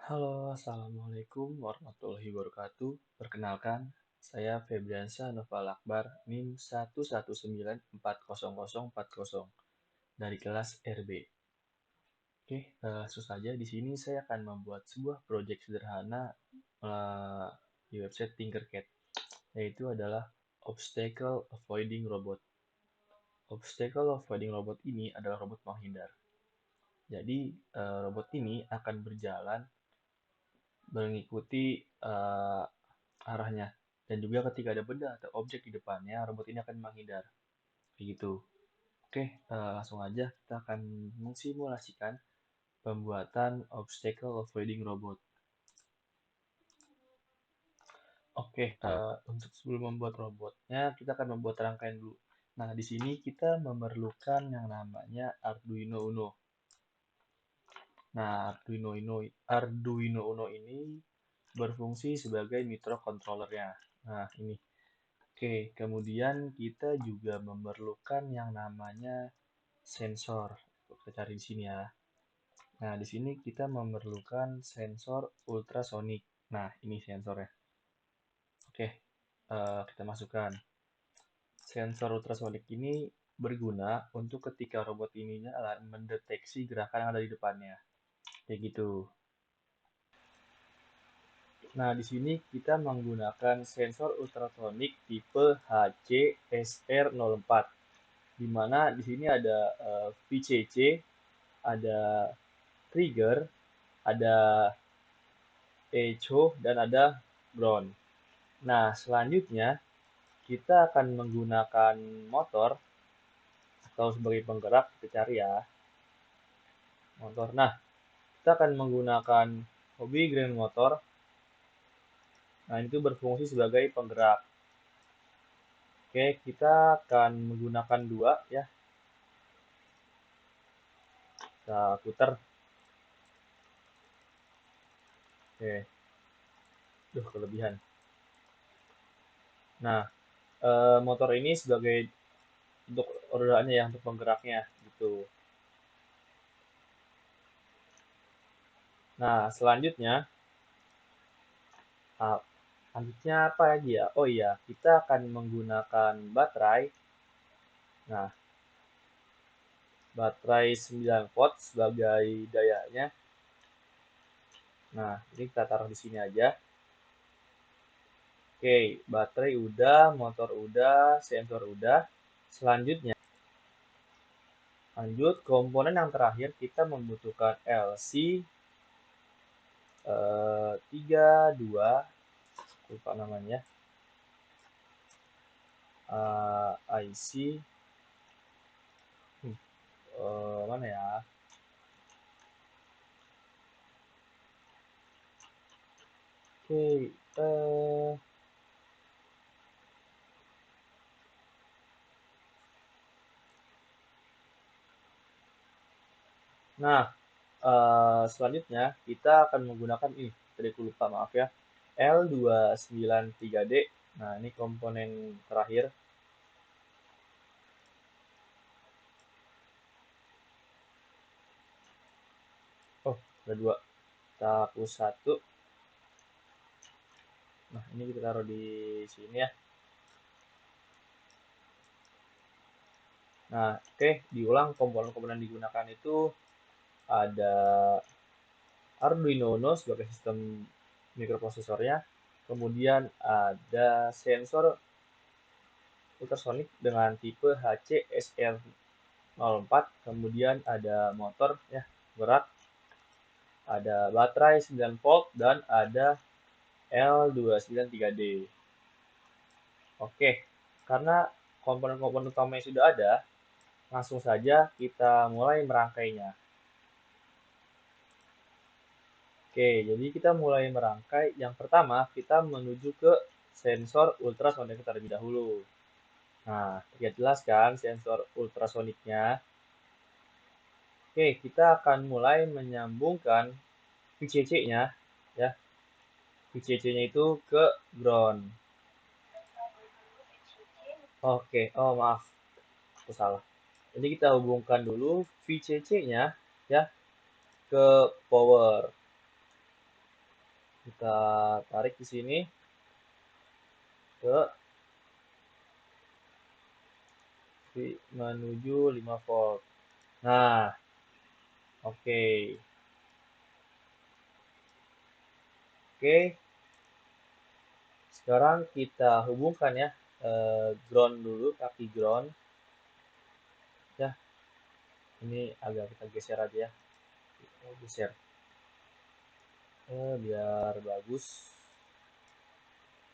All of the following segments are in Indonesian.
Halo, Assalamualaikum warahmatullahi wabarakatuh. Perkenalkan, saya Febriansyah Noval Akbar, NIM 119400400 dari kelas RB. Oke, langsung saja di sini saya akan membuat sebuah proyek sederhana di website Tinkercad, yaitu adalah Obstacle Avoiding Robot. Obstacle Avoiding Robot ini adalah robot menghindar. Jadi, robot ini akan berjalan mengikuti arahnya. Dan juga ketika ada benda atau objek di depannya, robot ini akan menghindar. Kayak gitu. Oke, langsung aja kita akan mensimulasikan pembuatan obstacle avoiding robot. Oke, untuk sebelum membuat robotnya, kita akan membuat rangkaian dulu. Nah, di sini kita memerlukan yang namanya Arduino Uno. Nah, Arduino Uno ini berfungsi sebagai microcontrollernya. Nah, ini. Oke, kemudian kita juga memerlukan yang namanya sensor. Kita cari di sini ya. Nah, di sini kita memerlukan sensor ultrasonik. Nah, ini sensornya. Oke, kita masukkan. Sensor ultrasonik ini berguna untuk ketika robot ini mendeteksi gerakan yang ada di depannya. Kayak gitu. Nah, di sini kita menggunakan sensor ultrasonik tipe HCSR04, di mana di sini ada VCC, ada trigger, ada echo, dan ada ground. Nah, selanjutnya kita akan menggunakan motor atau sebagai penggerak, kita cari ya, motor. Nah, kita akan menggunakan Hobby Grand Motor. Nah, itu berfungsi sebagai penggerak. Oke, kita akan menggunakan dua ya. Kita putar. Oke, kelebihan. Nah, motor ini sebagai untuk rodanya ya, untuk penggeraknya gitu. Nah, selanjutnya apa lagi ya? Oh iya, kita akan menggunakan baterai. Nah, baterai 9 volt sebagai dayanya. Nah, ini kita taruh di sini aja. Oke, baterai udah, motor udah, sensor udah. Selanjutnya, lanjut komponen yang terakhir kita membutuhkan LC 32, lupa namanya, IC mana ya? Oke, nah, selanjutnya kita akan menggunakan ini. Tadi aku lupa, maaf ya. L293D. Nah, ini komponen terakhir. Oh, ada dua. Kita hapus satu. Nah, ini kita taruh di sini ya. Nah, oke, diulang komponen-komponen digunakan itu ada Arduino Uno sebagai sistem mikroprosesornya, kemudian ada sensor ultrasonik dengan tipe HCSR04, kemudian ada motor ya, gerak, ada baterai 9 volt, dan ada L293D. Oke, karena komponen-komponen utamanya sudah ada, langsung saja kita mulai merangkainya. Oke, jadi kita mulai merangkai. Yang pertama, kita menuju ke sensor ultrasonik terlebih dahulu. Nah, terlihat jelas kan sensor ultrasoniknya. Oke, kita akan mulai menyambungkan VCC-nya ya. VCC-nya itu ke ground. Oke, oh maaf, aku salah. Jadi kita hubungkan dulu VCC-nya ya ke power. Kita tarik di sini ke menuju 5 volt. Nah, oke. Oke, sekarang kita hubungkan ya ground dulu, kaki ground. Ya, ini agak kita geser aja ya. Kita geser. Biar bagus.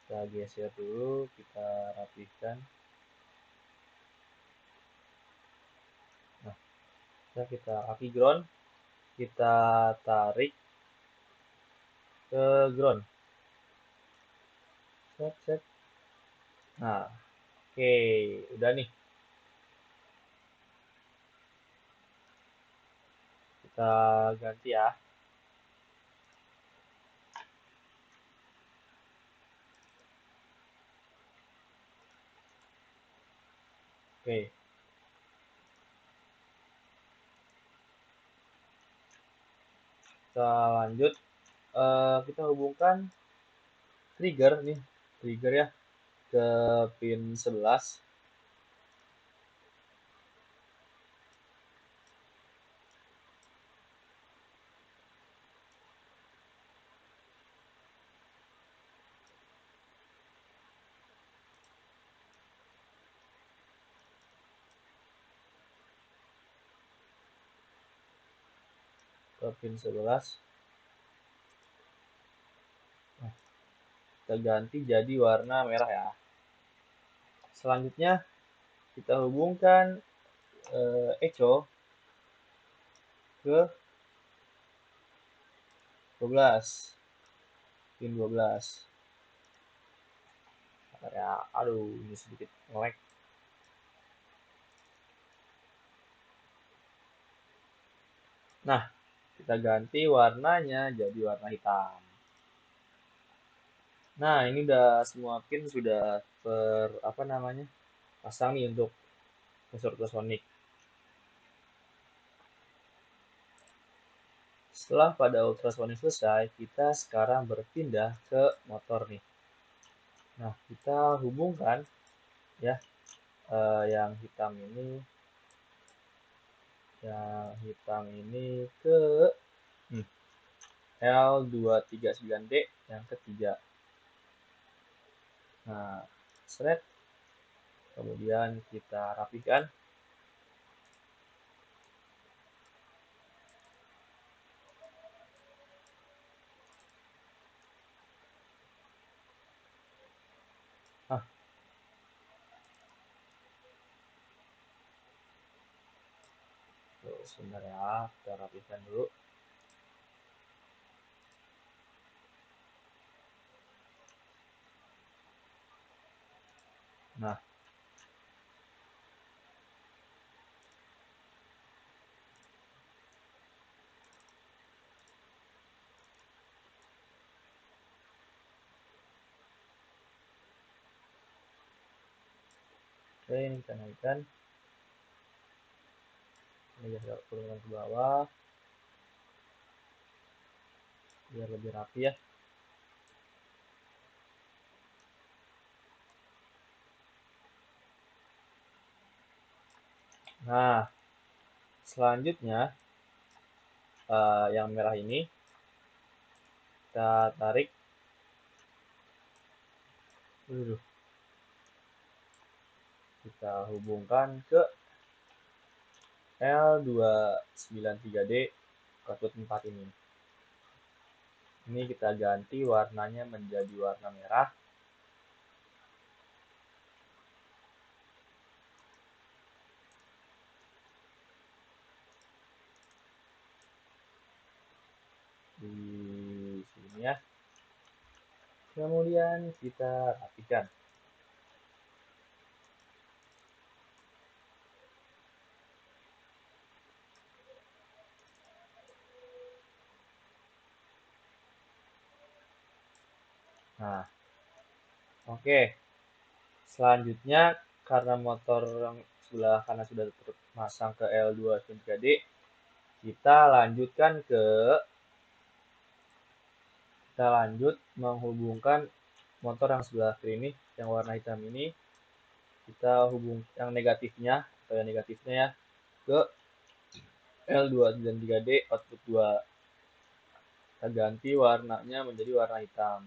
Kita geser dulu, kita rapihkan. Nah, kita kaki ground, kita tarik ke ground. Set, set. Nah, oke, udah nih. Kita ganti ya. Oke, kita lanjut. Kita hubungkan trigger nih, trigger ya ke pin 11. Ke pin 11. Nah, kita ganti jadi warna merah ya. Selanjutnya kita hubungkan echo ke 12, pin 12. Ya, aduh, ini sedikit nge-lag. Nah, kita ganti warnanya jadi warna hitam. Nah, ini udah semua pin sudah pasang nih untuk sensor ultrasonic. Setelah pada ultrasonic selesai, kita sekarang berpindah ke motor nih. Nah, kita hubungkan ya yang hitam ini ke L239D yang ketiga. Nah, thread, kemudian kita rapikan. Nah, sebentar ya, kita rapikan dulu. Nah, oke, ini kita naikkan. Ini kita turunkan ke bawah biar lebih rapi ya. Nah, selanjutnya yang merah ini kita tarik. Kita hubungkan ke L293D katut 4 ini. Ini kita ganti warnanya menjadi warna merah. Di sini ya. Kemudian kita rapikan. Nah, oke. Selanjutnya karena motor yang sebelah kanan sudah terpasang ke L293D, kita lanjutkan ke Kita lanjut menghubungkan motor yang sebelah kiri ini, yang warna hitam ini, kita hubung yang negatifnya, atau yang negatifnya ya, ke L293D output 2. Kita ganti warnanya menjadi warna hitam.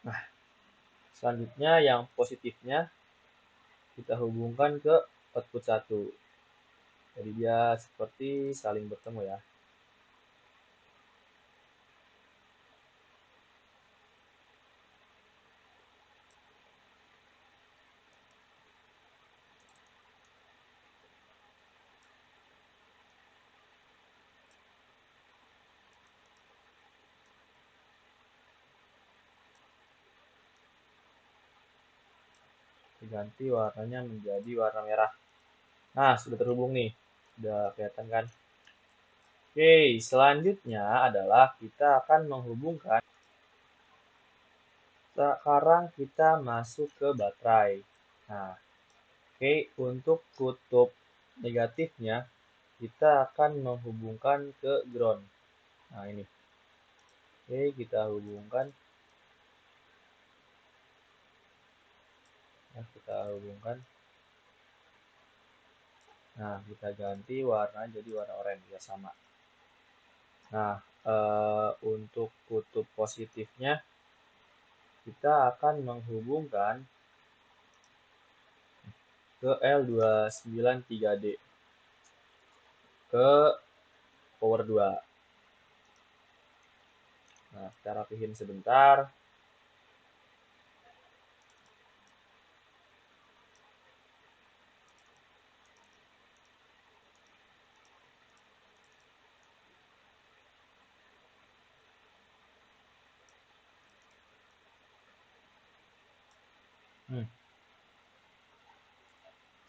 Nah, selanjutnya yang positifnya kita hubungkan ke output 1. Jadi dia seperti saling bertemu ya. Diganti warnanya menjadi warna merah. Nah, sudah terhubung nih. Sudah kelihatan kan? Oke, selanjutnya adalah kita akan menghubungkan. Sekarang kita masuk ke baterai. Nah, oke, untuk kutub negatifnya, kita akan menghubungkan ke ground. Nah, ini. Oke, kita hubungkan. Nah, kita hubungkan. Nah, kita ganti warna jadi warna oranye ya sama. Nah, untuk kutub positifnya kita akan menghubungkan ke L293D ke power 2. Nah, kita rapihin sebentar.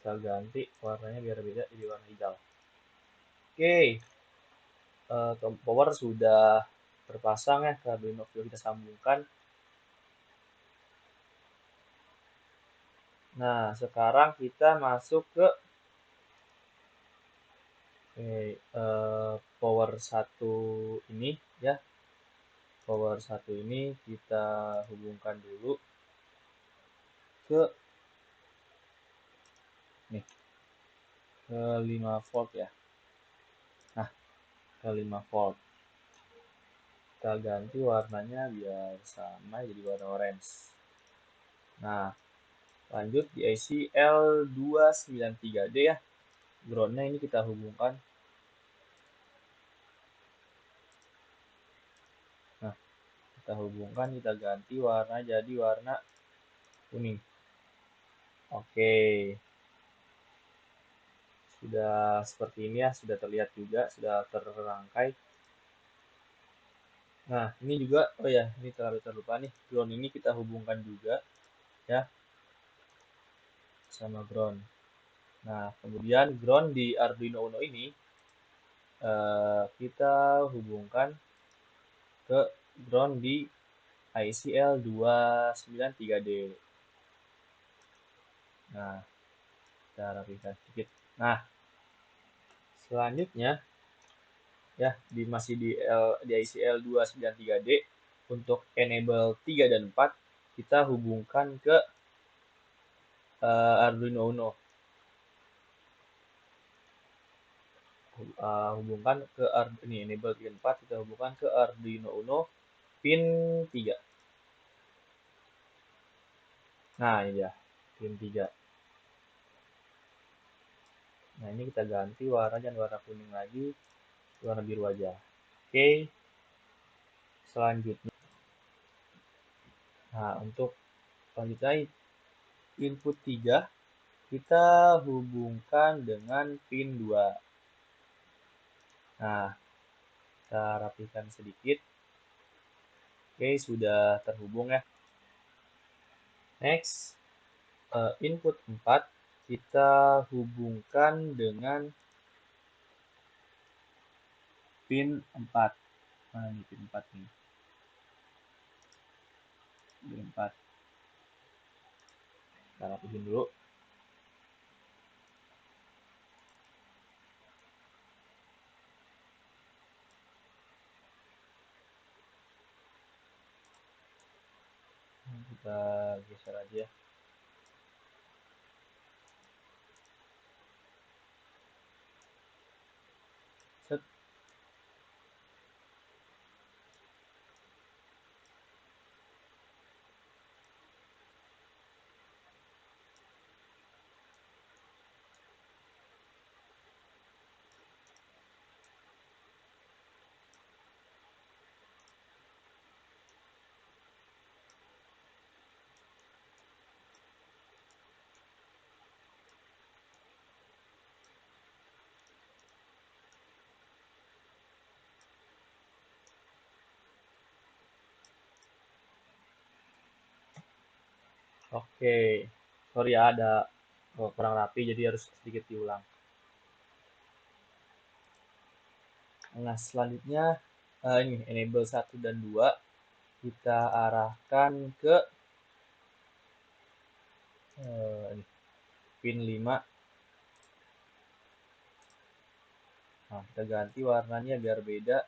Kita ganti warnanya biar beda jadi warna hijau. Oke, power sudah terpasang ya ke Arduino kita sambungkan. Nah, sekarang kita masuk ke power 1 ini ya. Power 1 ini kita hubungkan dulu ke nih ke 5 volt ya. Nah, ke 5 volt. Kita ganti warnanya biar sama jadi warna orange. Nah, lanjut di IC L293D ya. Groundnya ini kita hubungkan. Nah, kita hubungkan, kita ganti warna jadi warna kuning. Oke. Sudah seperti ini ya, sudah terlihat juga, sudah terrangkai. Nah, ini juga, oh ya, ini terlupa nih, ground ini kita hubungkan juga, ya, sama ground. Nah, kemudian ground di Arduino Uno ini, kita hubungkan ke ground di ICL 293D. Nah, kita rapikan sedikit. Nah, selanjutnya, ya, masih di ICL 293D, untuk enable 3 dan 4, kita hubungkan ke Arduino Uno. Hubungkan ke ini enable 3 dan 4, kita hubungkan ke Arduino Uno pin 3. Nah, ini dia, pin 3. Nah, ini kita ganti warna dan warna kuning lagi, warna biru aja. Oke, selanjutnya. Nah, untuk selanjutnya input 3 kita hubungkan dengan pin 2. Nah, kita rapikan sedikit. Oke, sudah terhubung ya. Next, input 4 kita hubungkan dengan pin 4. Mana nih pin 4 nih? Pin 4. Kita rapihin dulu. Kita geser aja. Set. Oke. Sorry ya ada kurang rapi jadi harus sedikit diulang. Nah, selanjutnya ini enable 1 dan 2 kita arahkan ke ini, pin 5. Nah, kita ganti warnanya biar beda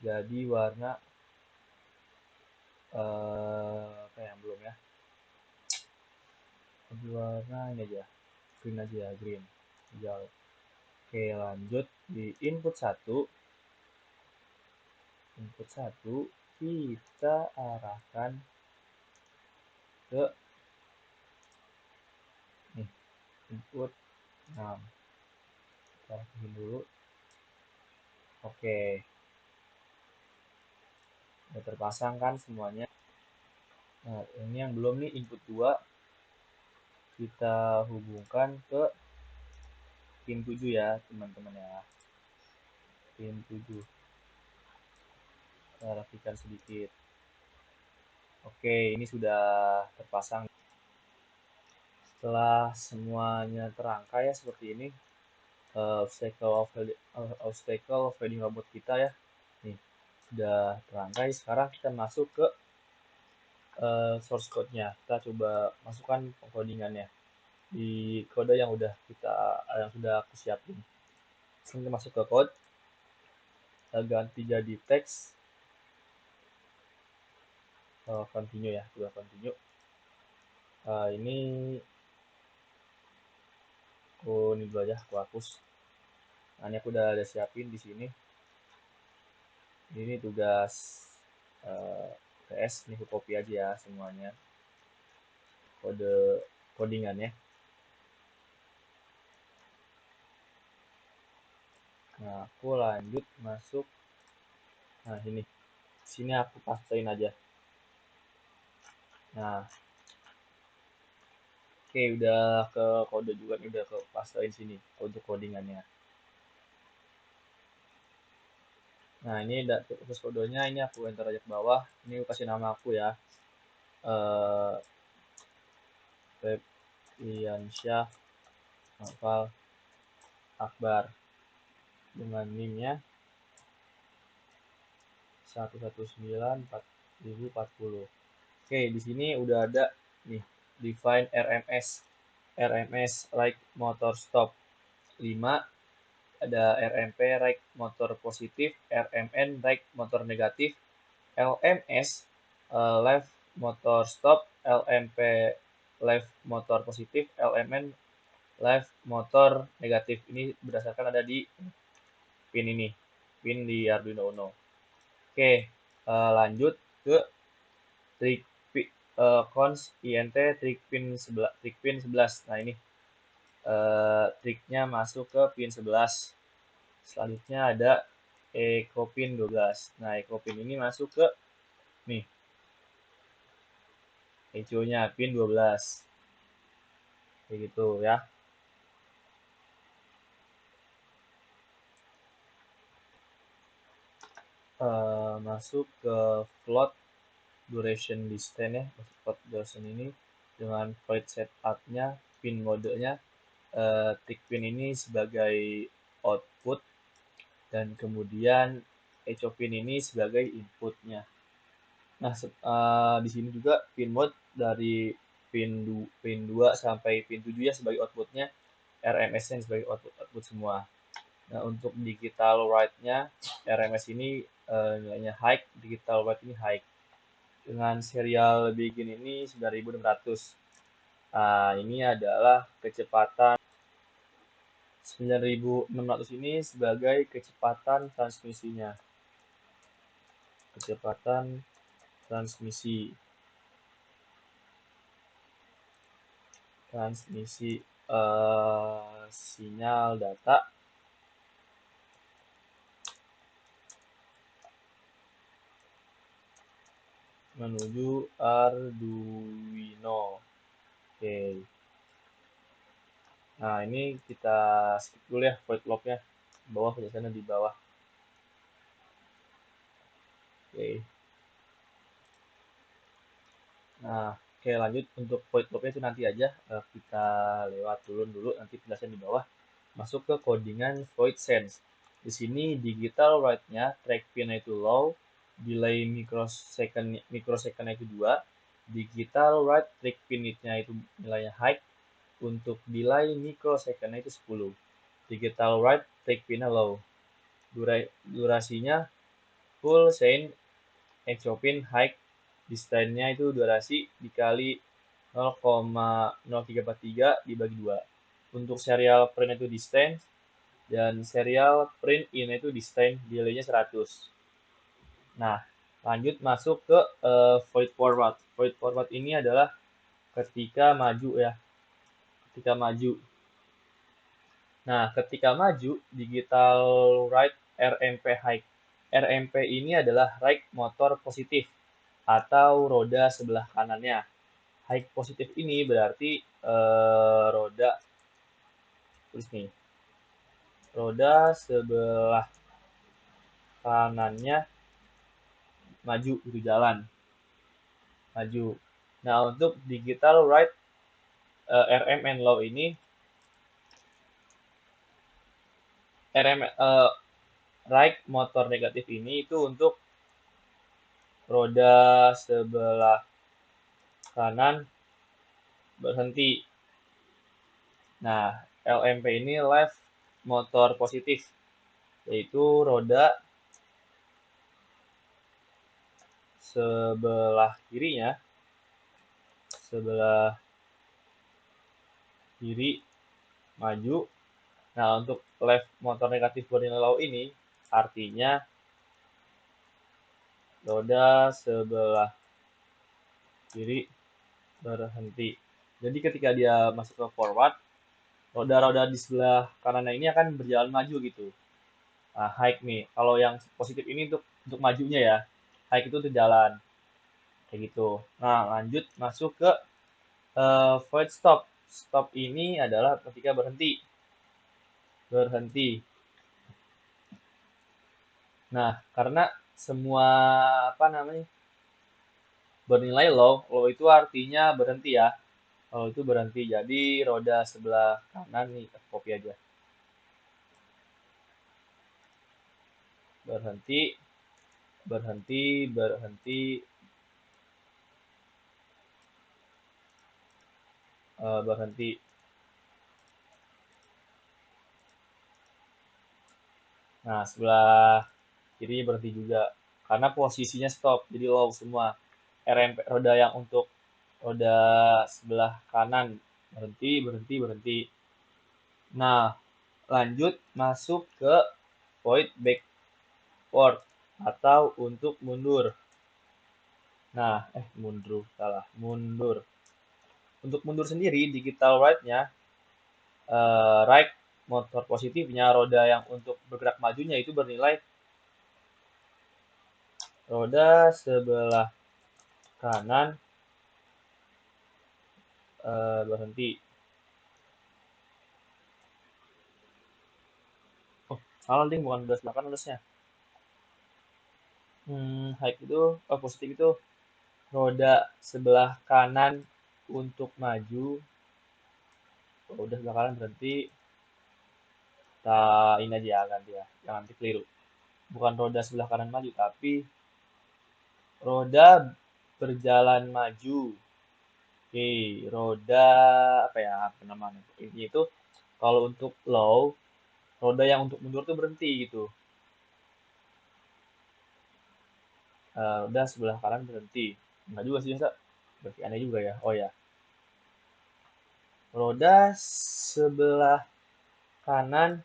jadi warna apa yang belum ya? Jadi warna ini aja. Green aja ya, green. Hijau. Oke, lanjut di input 1 kita arahkan ke nih, input 6. Kita rapihin dulu. Oke, udah terpasang kan semuanya. Nah, ini yang belum nih input 2 kita hubungkan ke pin 7 ya, teman-teman ya. Pin 7. Kita rapikan sedikit. Oke, ini sudah terpasang. Setelah semuanya terangkai ya seperti ini, obstacle of welding robot kita ya. Nih, sudah terangkai. Sekarang kita masuk ke source code-nya. Kita coba masukkan codingannya di kode yang sudah aku siapin. Langsung kita masuk ke code, kita ganti jadi teks, continue ya, coba continue. Ini ini dulu aja, aku hapus. Nah, ini aku udah ada siapin di sini. Ini tugas PS, ini aku copy aja ya semuanya. Kode codingannya. Nah, aku lanjut masuk. Nah, ini. Sini aku pastein aja. Nah, oke, udah ke kode juga nih, udah ke pastein sini untuk codingannya. Nah, ini udah terus kodenya, ini aku enter aja ke bawah. Ini aku kasih nama aku ya. Eh Febriansyah Noval Akbar dengan NIM-nya 1194040. Oke, di sini udah ada nih define RMS. RMS right motor stop 5, ada RMP right motor positif, RMN right motor negatif, LMS left motor stop, LMP left motor positif, LMN left motor negatif. Ini berdasarkan ada di pin ini, pin di Arduino Uno. Oke, lanjut ke trik cons int trik pin 11. Nah, ini triknya masuk ke pin 11. Selanjutnya ada echo pin 12. Nah, echo pin ini masuk ke nih echo-nya pin 12. Kayak gitu ya. Masuk ke float duration distance ya. Float duration ini dengan void setup-nya, pin modenya tick pin ini sebagai output dan kemudian echo pin ini sebagai inputnya. Nah, di sini juga pin mode dari pin 2 sampai pin 7 ya sebagai outputnya, RMS-nya sebagai output semua. Nah, untuk digital write-nya, RMS ini nilainya high, digital write ini high. Dengan serial begin ini 9600. Nah, ini adalah kecepatan 9600 ini sebagai kecepatan transmisinya. Kecepatan transmisi. Transmisi sinyal data menuju Arduino. Oke. Nah, ini kita skip dulu ya void loop-nya. Bawah penjelasannya di bawah. Oke. Nah, oke lanjut untuk void loop-nya itu nanti aja kita lewat dulu nanti penjelasan di bawah. Masuk ke codingan void sense. Di sini digital write-nya track pin itu low, delay microsecond itu 2, digital write track pin-nya itu nilainya high, untuk delay microsecond itu 10. Digital write track pin-nya low. Durasinya full chain echo pin high, distance-nya itu durasi dikali 0,0343 dibagi 2. Untuk serial print itu distance, dan serial print in itu distance, delay-nya 100. Nah, lanjut masuk ke void forward. Void forward ini adalah ketika maju ya, ketika maju. Nah, ketika maju, digital write RMP high. RMP ini adalah right motor positif atau roda sebelah kanannya. High positif ini berarti roda, tulis nih, roda sebelah kanannya maju itu jalan, maju. Nah, untuk digital write RMN low ini right motor negatif ini itu untuk roda sebelah kanan berhenti. Nah, LMP ini left motor positif, yaitu roda sebelah kirinya, sebelah kiri maju. Nah, untuk left motor negatif bernilai low ini artinya roda sebelah kiri berhenti. Jadi ketika dia masuk ke forward, roda-roda di sebelah kanannya ini akan berjalan maju gitu. Nah, high nih. Kalau yang positif ini untuk majunya ya. High itu untuk jalan. Kayak gitu. Nah, lanjut masuk ke void stop. Stop ini adalah ketika berhenti. Berhenti. Nah, karena semua apa namanya bernilai low, low itu artinya berhenti ya. Low itu berhenti. Jadi roda sebelah kanan nih, copy aja. Berhenti, berhenti, berhenti, berhenti. Nah, sebelah kiri berhenti juga. Karena posisinya stop, jadi low semua. RMP roda yang untuk roda sebelah kanan berhenti, berhenti, berhenti. Nah, lanjut masuk ke void backward atau untuk mundur. Nah, salah, mundur. Untuk mundur sendiri, digital write-nya, right motor positifnya, roda yang untuk bergerak majunya itu bernilai roda sebelah kanan berhenti. Oh, salah ding, bukan roda sebelah kanan harusnya. High itu, positif itu roda sebelah kanan untuk maju, Kalau udah sebelah kanan berhenti, kita ini aja ya, ganti ya. Jangan nanti keliru. Bukan roda sebelah kanan maju, tapi roda berjalan maju. Oke, roda apa ya? Apa namanya? Ini itu kalau untuk low, roda yang untuk mundur tuh berhenti gitu. Roda sebelah kanan berhenti. Enggak juga sih, Sa. Berarti aneh juga ya. Oh ya, roda sebelah kanan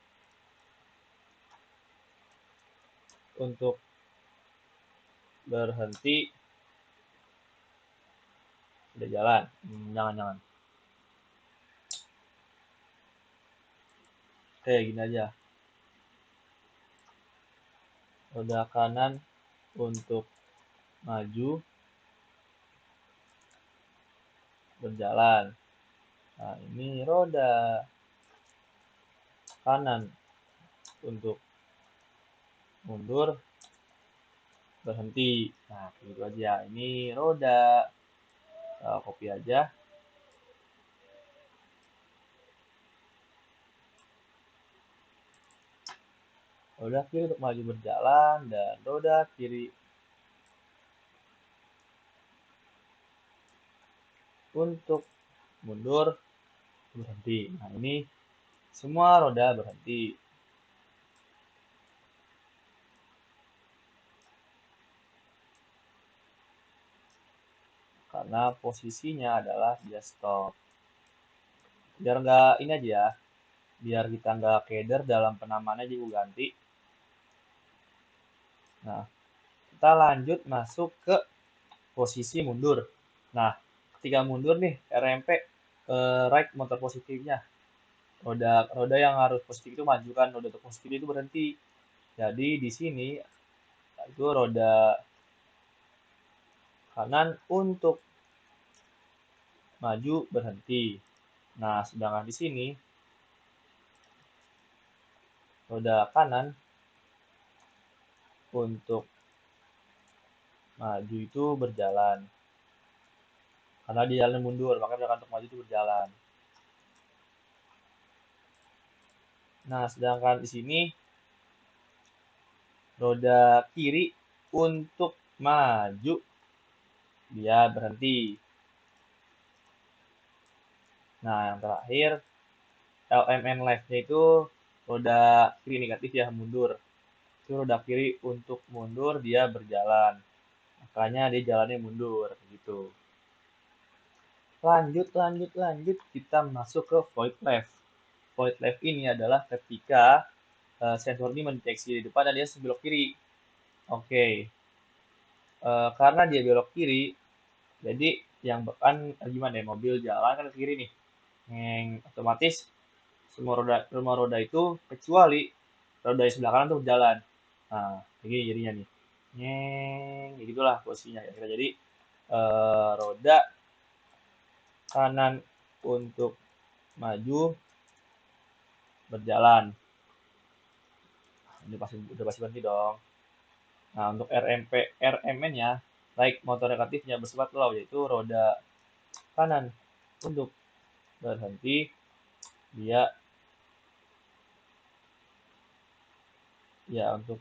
untuk berhenti udah jalan. Jangan-jangan. Oke, gini aja. Roda kanan untuk maju berjalan. Nah, ini roda kanan untuk mundur berhenti. Nah, gitu aja. Ini roda. Copy aja. Roda kiri untuk maju berjalan dan roda kiri untuk mundur berhenti. Nah, ini semua roda berhenti. Karena posisinya adalah dia stop. Biar nggak ini aja ya, biar kita nggak keder dalam penamaannya juga ganti. Nah, kita lanjut masuk ke posisi mundur. Nah, ketika mundur nih, RMP right motor positifnya. Roda roda yang harus positif itu maju kan, roda positif itu berhenti. Jadi di sini itu roda kanan untuk maju berhenti. Nah, sedangkan di sini roda kanan untuk maju itu berjalan. Karena di jalan mundur, maka roda untuk maju itu berjalan. Nah, sedangkan di sini roda kiri untuk maju dia berhenti. Nah, yang terakhir LMN left-nya itu roda kiri negatif ya mundur. Itu roda kiri untuk mundur dia berjalan. Makanya dia jalannya mundur gitu. Lanjut kita masuk ke void left. Void left ini adalah ketika sensor ini mendeteksi di depan dan dia sebelok kiri. Oke. Karena dia belok kiri, jadi yang kan gimana ya, mobil jalan kan ke kiri nih. Otomatis semua roda itu kecuali roda di sebelah kanan tuh berjalan. Nah, ini jadinya nih. Ya gitulah posisinya ya. Jadi roda kanan untuk maju berjalan. Ini pasti udah pasti berhenti dong. Nah, untuk RMN-nya, right motor negatifnya bersifat low, yaitu roda kanan untuk berhenti, dia ya untuk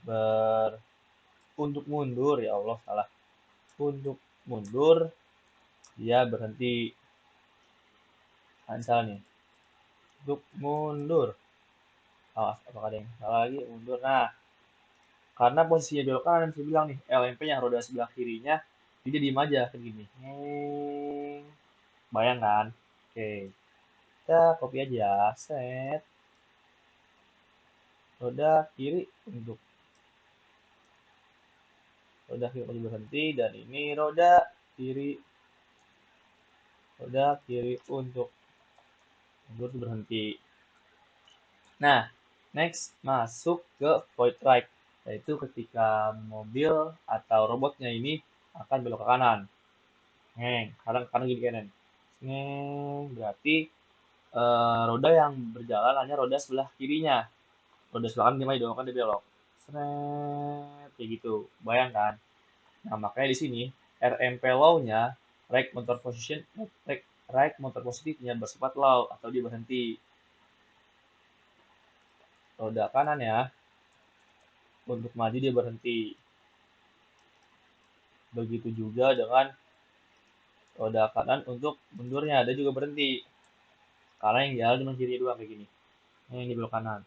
mundur, ya Allah salah. Untuk mundur dia berhenti. Nah, misalnya nih, untuk mundur. Awas, apakah ada yang salah lagi? Mundur. Nah, karena posisinya belok kanan, saya bilang nih, LMP yang roda sebelah kirinya, dia diem aja, kayak gini. Bayang kan? Oke, kita copy aja, set. Roda kiri untuk roda kiri maju berhenti, dan ini roda kiri untuk mundur berhenti. Nah, next masuk ke void right, yaitu ketika mobil atau robotnya ini akan belok ke kanan. Kanan gini kanan. Berarti roda yang berjalan hanya roda sebelah kirinya. Roda sebelah kanan gimana dong, kan dia belok. Kayak gitu. Bayangkan. Nah, makanya di sini RMP law-nya right motor position, right motor positifnya bersifat low atau dia berhenti. Roda kanan ya, untuk maju dia berhenti. Begitu juga dengan roda kanan untuk mundurnya, dia juga berhenti. Karena yang jalan cuma kiri doang kayak gini. Ini yang di belok kanan.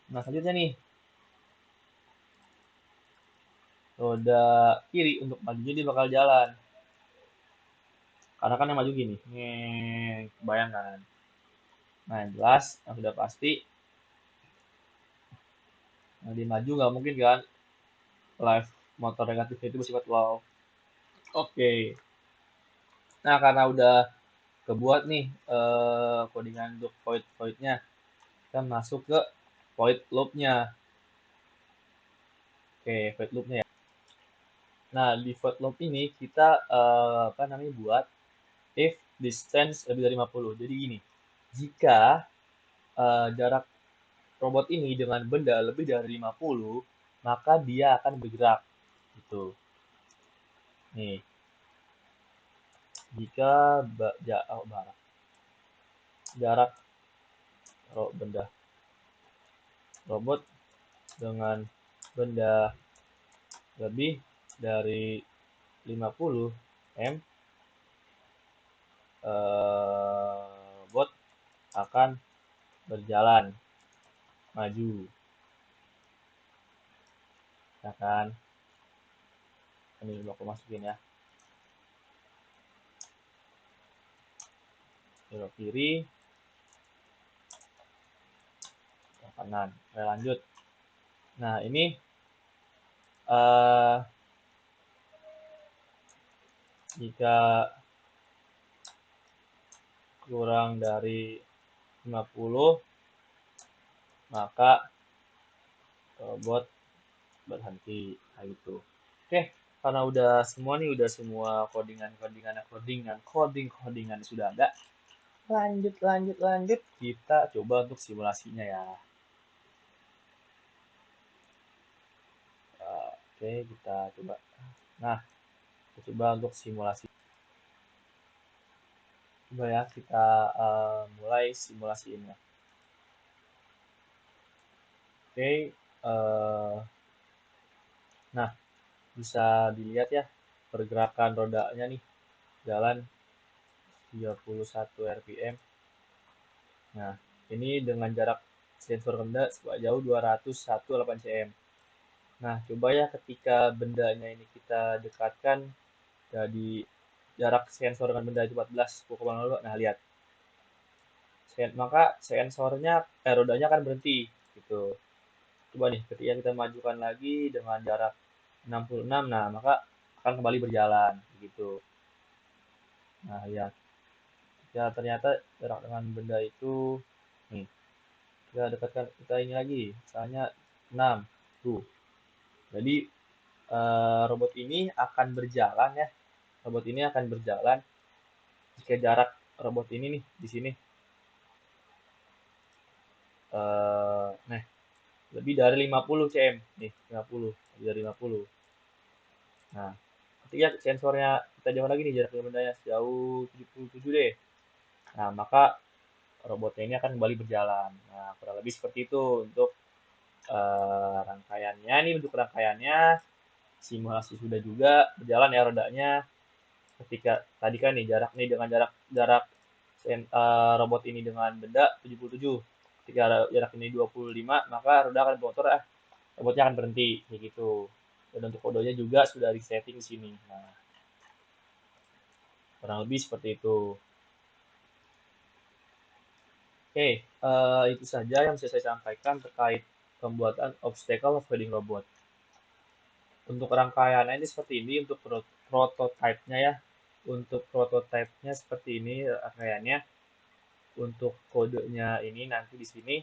Nah, selanjutnya nih, roda kiri untuk majunya dia bakal jalan. Karena kan yang maju gini. Bayangkan. Nah, yang jelas, yang sudah pasti, yang dia maju nggak mungkin kan live motor negatifnya itu bersifat low. Oke. Nah, karena udah kebuat nih codingan untuk void-voidnya, kita masuk ke void loop-nya. Oke, void loop-nya ya. Nah, di void loop ini kita apa namanya buat if distance lebih dari 50. Jadi gini, jika jarak robot ini dengan benda lebih dari 50, maka dia akan bergerak. Gitu. Nih, jika jarak benda robot dengan benda lebih dari 50 m, bot akan berjalan maju, ya kan? Ini aku masukin ya, belok kiri, ke kanan. Oke, lanjut. Nah, ini jika kurang dari 50, maka robot berhenti, kayak gitu. Oke, karena udah semua nih, udah semua codingan sudah ada. Lanjut. Kita coba untuk simulasinya ya. Oke, kita coba. Nah, kita coba untuk simulasi. Coba ya, kita mulai simulasinya. Oke, nah bisa dilihat ya pergerakan rodanya nih, jalan 31 rpm. Nah, ini dengan jarak sensor rendah sejauh 201,8 cm. Nah, coba ya ketika bendanya ini kita dekatkan jadi jarak sensor dengan benda itu 14,02. Nah, lihat. Maka sensornya rodanya akan berhenti gitu. Coba nih ketika kita majukan lagi dengan jarak 66, nah maka akan kembali berjalan gitu. Nah, lihat. Ya ternyata jarak dengan benda itu nih. Kita dekatkan kita ini lagi, misalnya 6. Tuh. Jadi robot ini akan berjalan ya. Robot ini akan berjalan jika jarak robot ini nih di sini nah lebih dari 50 cm nih, 50, lebih dari 50. Nah, ketika sensornya kita jauh lagi nih jarak bendanya sejauh 77 deh. Nah, maka robotnya ini akan kembali berjalan. Nah, kurang lebih seperti itu untuk rangkaiannya. Ini untuk rangkaiannya simulasi sudah juga berjalan ya rodanya. Ketika tadi kan nih jarak nih dengan jarak jarak robot ini dengan benda 77. Ketika jarak ini 25, maka roda akan bermotor robotnya akan berhenti kayak gitu. Dan untuk kodenya juga sudah disetting di sini. Nah, kurang lebih seperti itu. Oke, itu saja yang bisa saya sampaikan terkait pembuatan obstacle avoiding robot. Untuk rangkaiannya ini seperti ini untuk prototype-nya ya. Untuk prototype-nya seperti ini rangkaiannya. Untuk kodenya ini nanti di sini.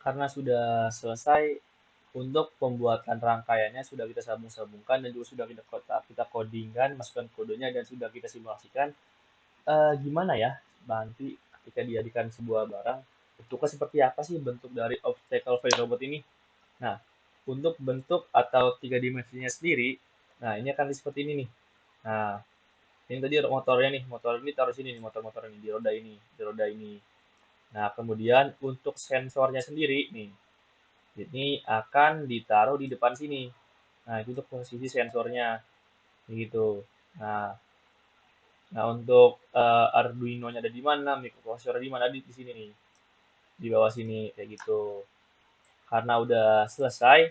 Karena sudah selesai untuk pembuatan rangkaiannya sudah kita sambung-sambungkan dan juga sudah kita codingkan, masukkan kodenya dan sudah kita simulasikan. Gimana ya nanti ketika dijadikan sebuah barang bentuknya seperti apa sih bentuk dari obstacle free robot ini? Nah, untuk bentuk atau tiga dimensinya sendiri, nah ini akan seperti ini nih. Nah, ini tadi motornya nih, motor ini taruh sini nih, motor-motor ini di roda ini, di roda ini. Nah, kemudian untuk sensornya sendiri nih, ini akan ditaruh di depan sini. Nah, itu untuk posisi sensornya, gitu. Nah, nah untuk Arduino-nya ada di mana, mikroprosesornya di mana, di sini nih, di bawah sini kayak gitu. Karena udah selesai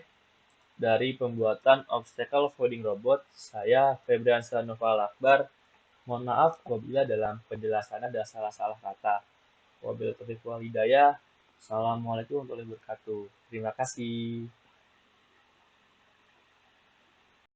dari pembuatan obstacle avoiding robot, saya Febriansa Noval Akbar. Mohon maaf apabila dalam penjelasannya ada salah-salah kata. Wabillahi taufiq wal hidayah. Assalamualaikum warahmatullahi wabarakatuh. Terima kasih.